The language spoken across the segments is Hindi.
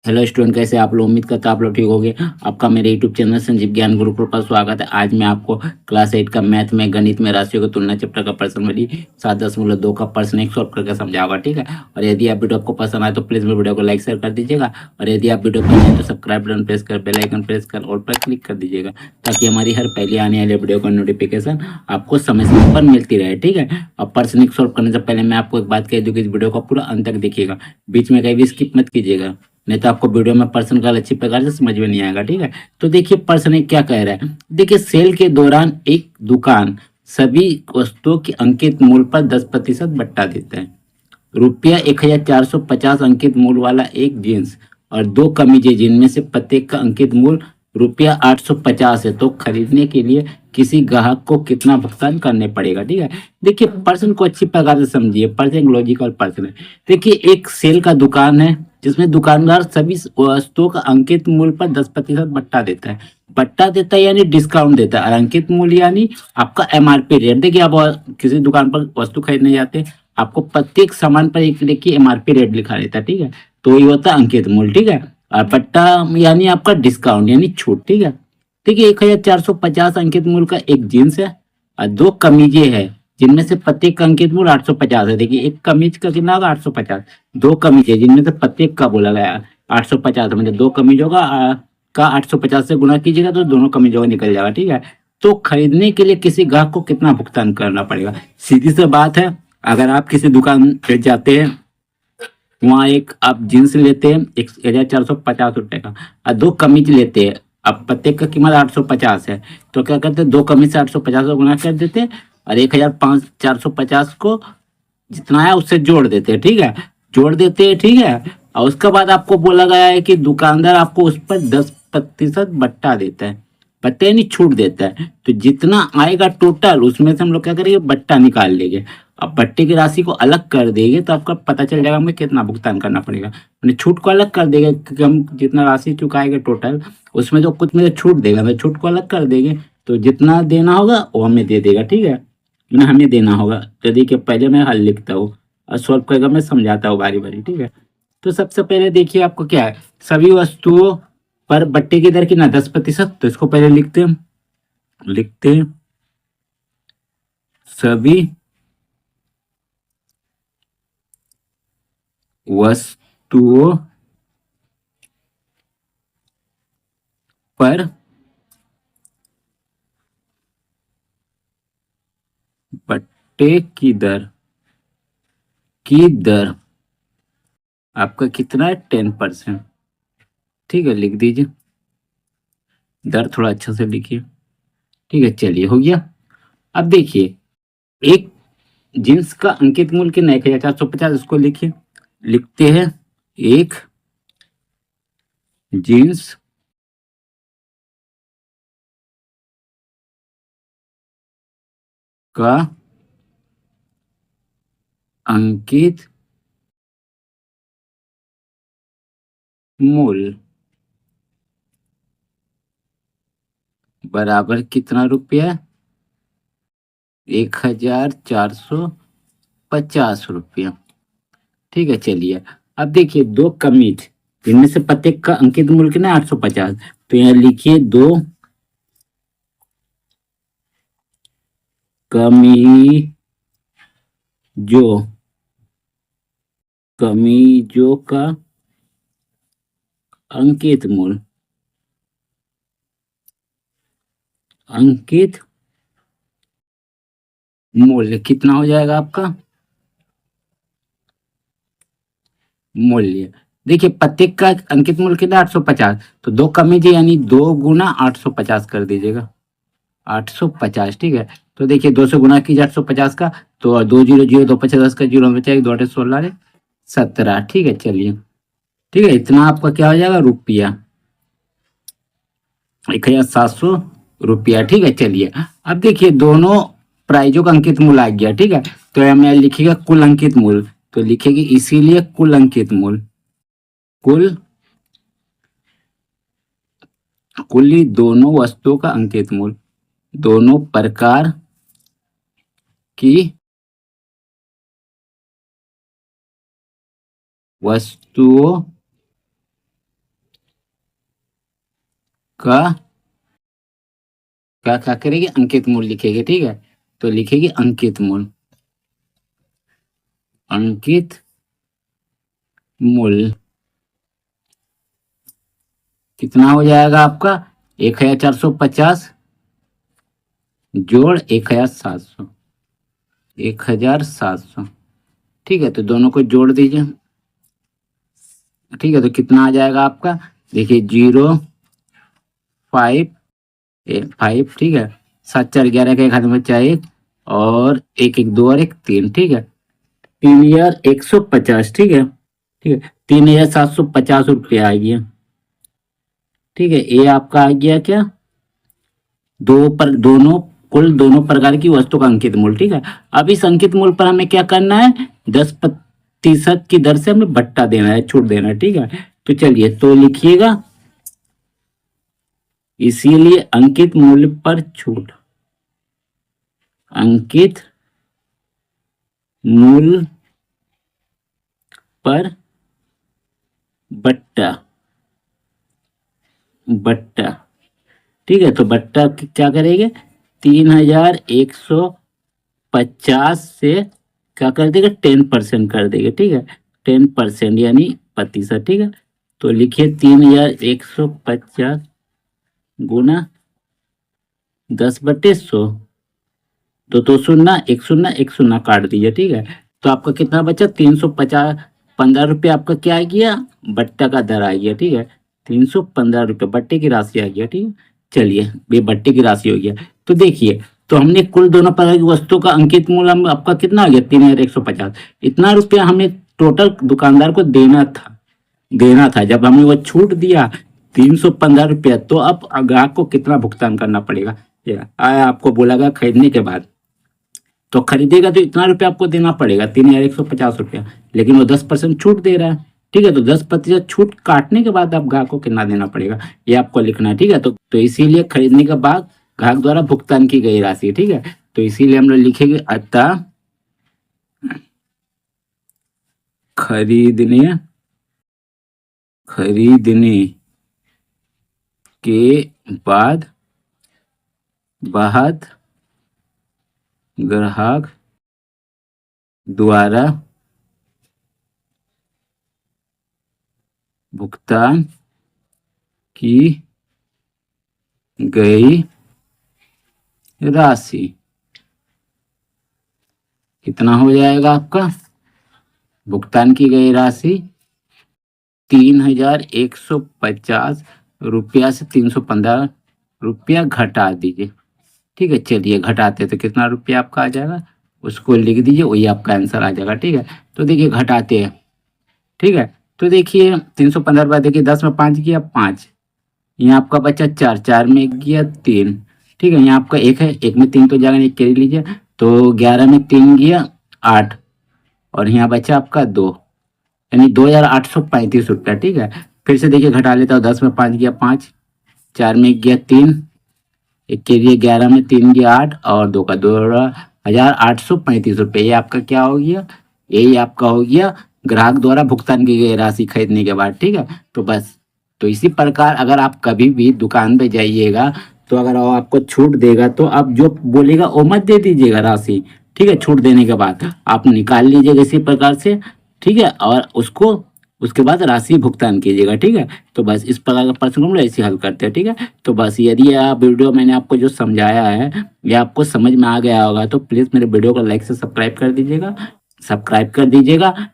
हेलो स्टूडेंट, कैसे आप लोग? उम्मीद करता आप लोग ठीक होंगे। आपका मेरे यूट्यूब चैनल संजीव ज्ञान गुरुकुल पर स्वागत है। आज मैं आपको क्लास 8 का मैथ में गणित में राशियों की तुलना चैप्टर का प्रश्न वाली 7.2 का प्रश्न एक सॉल्व करके समझाऊंगा, ठीक है। और यदि आप वीडियो आपको पसंद आए तो प्लीज़ मेरे वीडियो को लाइक शेयर कर दीजिएगा। और यदि आप वीडियो पर नए तो सब्सक्राइब बटन प्रेस कर बेल आइकन प्रेस कर ऑल पर क्लिक कर दीजिएगा, ताकि हमारी हर पहले आने वाले वीडियो का नोटिफिकेशन आपको समय समय पर मिलती रहे, ठीक है। और प्रश्न सॉल्व करने से पहले मैं आपको एक बात कह दूँ कि इस वीडियो को पूरा अंत तक देखिएगा, बीच में कहीं भी स्किप मत कीजिएगा, नहीं तो आपको वीडियो में प्रश्न का अच्छी प्रकार से समझ में नहीं आएगा, ठीक है। तो देखिए प्रश्न क्या कह रहा है। देखिए, सेल के दौरान एक दुकान सभी वस्तुओं के अंकित मूल्य पर 10% बट्टा देता है। रुपया 1450 अंकित मूल्य वाला एक जींस और दो कमीजें, जिनमें से प्रत्येक का अंकित मूल्य रुपया 850 है, तो खरीदने के लिए किसी ग्राहक को कितना भुगतान करने पड़ेगा, ठीक है। देखिए प्रश्न को अच्छी प्रकार से समझिए, प्रश्न एक लॉजिकल प्रश्न है। देखिए एक सेल का दुकान है, जिसमें दुकानदार सभी वस्तुओं का अंकित मूल्य पर 10% बट्टा देता है। बट्टा देता है यानी डिस्काउंट देता है, और अंकित मूल्य यानी आपका एमआरपी रेट। देखिए आप किसी दुकान पर वस्तु खरीदने जाते हैं, आपको प्रत्येक सामान पर एक देखिए एमआरपी रेट लिखा रहता है, ठीक है। तो ये होता है अंकित मूल्य, ठीक है। और बट्टा यानी आपका डिस्काउंट यानी छूट, ठीक है। देखिए 1450 अंकित मूल्य का एक जींस है और दो कमीजें है, जिनमें से प्रत्येक का अंकित मूल्य 850 है। देखिए एक कमीज का कितना होगा? 850। दो कमीजें, जिनमें से प्रत्येक का बोला गया 850, मतलब दो कमीजों का 850 से गुना कीजिएगा तो दोनों कमीजों का निकल जाएगा, ठीक है। तो खरीदने के लिए किसी ग्राहक को कितना भुगतान करना पड़ेगा? सीधी सी बात है, अगर आप किसी दुकान पे जाते हैं, वहाँ एक आप जींस लेते हैं 1450 रुपए का और दो कमीज लेते हैं, अब प्रत्येक का कीमत 850 है, तो क्या करते हैं, दो कमीज से 850 को गुना कर देते हैं और 1450 को जितना है उससे जोड़ देते हैं, ठीक है। जोड़ देते हैं, ठीक है। और उसके बाद आपको बोला गया है कि दुकानदार आपको उस पर 10% बट्टा देता है। बट्टे नहीं, छूट देता है। तो जितना आएगा टोटल, उसमें से हम लोग क्या करेंगे, बट्टा निकाल लेंगे। अब बट्टे की राशि को अलग कर देंगे तो आपका पता चल जाएगा हमें कितना भुगतान करना पड़ेगा। मैंने छूट को अलग कर देंगे, क्योंकि हम जितना राशि चुकाएंगे टोटल, उसमें जो कुछ में छूट देगा, मैं छूट को अलग कर देंगे, तो जितना देना होगा वो हमें दे देगा, ठीक है ना, हमें देना होगा। तो देखिए पहले मैं हल लिखता हूँ और सॉल्व करके मैं समझाता हूँ बारी बारी, ठीक है। तो सबसे पहले देखिए आपको क्या है, सभी वस्तुओं पर बट्टे की दर कितना? 10%। तो इसको पहले लिखते हैं सभी वस्तुओं पर बट्टे की दर आपका कितना है? 10%, ठीक है। लिख दीजिए, दर थोड़ा अच्छा से लिखिए, ठीक है। चलिए हो गया। अब देखिए एक जींस का अंकित मूल्य कितना? 1450, इसको लिखिए। लिखते हैं एक जींस का अंकित मूल्य बराबर कितना रुपया? 1450 रुपया, ठीक है। चलिए अब देखिए दो कमीज, इनमें से प्रत्येक का अंकित मूल्य कितना है? 850। तो यहाँ लिखिए दो कमीजों कमीजों का अंकित मूल्य कितना हो जाएगा आपका? मूल्य देखिए प्रत्येक का अंकित मूल्य कितना? 850। तो दो कमीज यानी 2 गुना 850 कर दीजिएगा, 850, ठीक है। तो देखिए 200 गुना कीजिए 850 का, तो दो जीरो जीरो, दो पचास, 10 का जीरो बचेगा, 2 8 16 17, ठीक है। चलिए ठीक है, इतना आपका क्या हो जाएगा? रुपया 1700 रुपया, ठीक है। चलिए अब देखिए दोनों प्राइजों का अंकित मूल्य आ गया, ठीक है। तो हमें लिखिएगा कुल अंकित मूल्य, तो लिखेगी इसीलिए कुल अंकित मूल्य, कुल कुल ही दोनों वस्तुओं का अंकित मूल्य, दोनों प्रकार की वस्तुओं का क्या क्या करेगी, अंकित मूल लिखेगी। ठीक है, तो लिखेगी अंकित मूल, अंकित मूल कितना हो जाएगा आपका 1450 जोड़ 1700, 1700। ठीक है, तो दोनों को जोड़ दीजिए। ठीक है, तो कितना आ जाएगा आपका, देखिए 0 5 ठीक है, 7 4 11 का एक हाथ में बचा एक, और एक एक दो और एक तीन। ठीक है, 3150। ठीक है, ठीक है, 3750 रुपया आ गया। ठीक है, ये आपका आ गया क्या, दोनों प्रकार की वस्तु का अंकित मूल्य। ठीक है, अब इस अंकित मूल्य पर हमें क्या करना है, 10% की दर से हमें भट्टा देना है, छूट देना है। ठीक है, तो चलिए तो लिखिएगा, इसीलिए अंकित मूल्य पर छूट, अंकित मूल्य पर बट्टा, बट्टा। ठीक है, तो बट्टा क्या करेंगे, 3150 से क्या कर देगा, 10% कर देगा। ठीक है, 10% यानी प्रतिशत। ठीक है, तो लिखिए 3150 गुना 10/100, तो शून्य एक शून्य काट दीजिए। ठीक है, तो आपका कितना बचा, 315 रुपये आपका क्या आ गया, बट्टा का दर आ गया। ठीक है, 315 रुपये बट्टे की राशि आ गया। ठीक है, चलिए ये बट्टे की राशि हो गया। तो देखिए, तो हमने कुल दोनों प्रकार की वस्तु का अंकित मूल्य आपका कितना आ गया, 3150। इतना रुपया हमें टोटल दुकानदार को देना था। जब हमने वो छूट दिया 315 रुपया, तो अब ग्राहक को कितना भुगतान करना पड़ेगा, आया आपको बोला गया खरीदने के बाद, तो खरीदेगा तो इतना रुपया आपको देना पड़ेगा, 3150 रुपया, लेकिन वो 10% छूट दे रहा है। ठीक है, तो 10% छूट काटने के बाद आप ग्राहक को कितना देना पड़ेगा, ये आपको लिखना है। ठीक है, तो इसीलिए खरीदने के बाद ग्राहक द्वारा भुगतान की गई राशि। ठीक है, तो इसीलिए हम लोग लिखेंगे, अतः खरीदने के बाद ग्राहक द्वारा भुगतान की गई राशि कितना हो जाएगा आपका, भुगतान की गई राशि 3150 रुपया से 315 रुपया घटा दीजिए। ठीक है, चलिए घटाते तो कितना रुपया आपका आ जाएगा, उसको लिख दीजिए, वही आपका आंसर आ जाएगा। ठीक है, तो देखिए घटाते हैं। ठीक है, तो देखिए 315 रुपया, देखिए 10 में 5 गया 5, यहाँ आपका बचा 4, 4 में गया 3। ठीक है, यहाँ आपका एक है, एक में 3 तो जाएगा, एक कैरी लीजिए, तो 11 में 3 गया 8, और यहाँ बचा आपका 2, यानी 2835 रुपया। ठीक है, फिर से देखिए घटा लेता हूँ, 10 में 5 गया 5, 4 में गया 3, एक के लिए 11 में 3 गया 8, और 2 का 2835 रुपये। ये आपका क्या हो गया, यही आपका हो गया ग्राहक द्वारा भुगतान की गई राशि खरीदने के बाद। ठीक है, तो बस, तो इसी प्रकार अगर आप कभी भी दुकान पे जाइएगा, तो अगर वो आपको छूट देगा, तो आप जो बोलेगा वो मत दे दीजिएगा राशि। ठीक है, छूट देने के बाद आप निकाल लीजिएगा इसी प्रकार से। ठीक है, और उसके बाद राशि भुगतान कीजिएगा। ठीक है, तो बस इस प्रकार का प्रश्न हम लोग ऐसे हल करते हैं। ठीक है, तो बस यदि आप वीडियो मैंने आपको जो समझाया है ये आपको समझ में आ गया होगा, तो प्लीज़ मेरे वीडियो को लाइक से सब्सक्राइब कर दीजिएगा।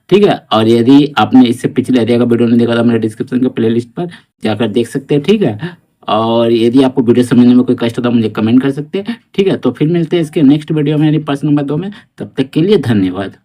ठीक है, और यदि आपने इससे पिछले एरिया का वीडियो नहीं देखा तो मेरे डिस्क्रिप्शन के प्लेलिस्ट पर जाकर देख सकते हैं। ठीक है, और यदि आपको वीडियो समझने में कोई कष्ट हो तो मुझे कमेंट कर सकते हैं। ठीक है, तो फिर मिलते हैं इसके नेक्स्ट वीडियो में यानी प्रश्न नंबर 2 में। तब तक के लिए धन्यवाद।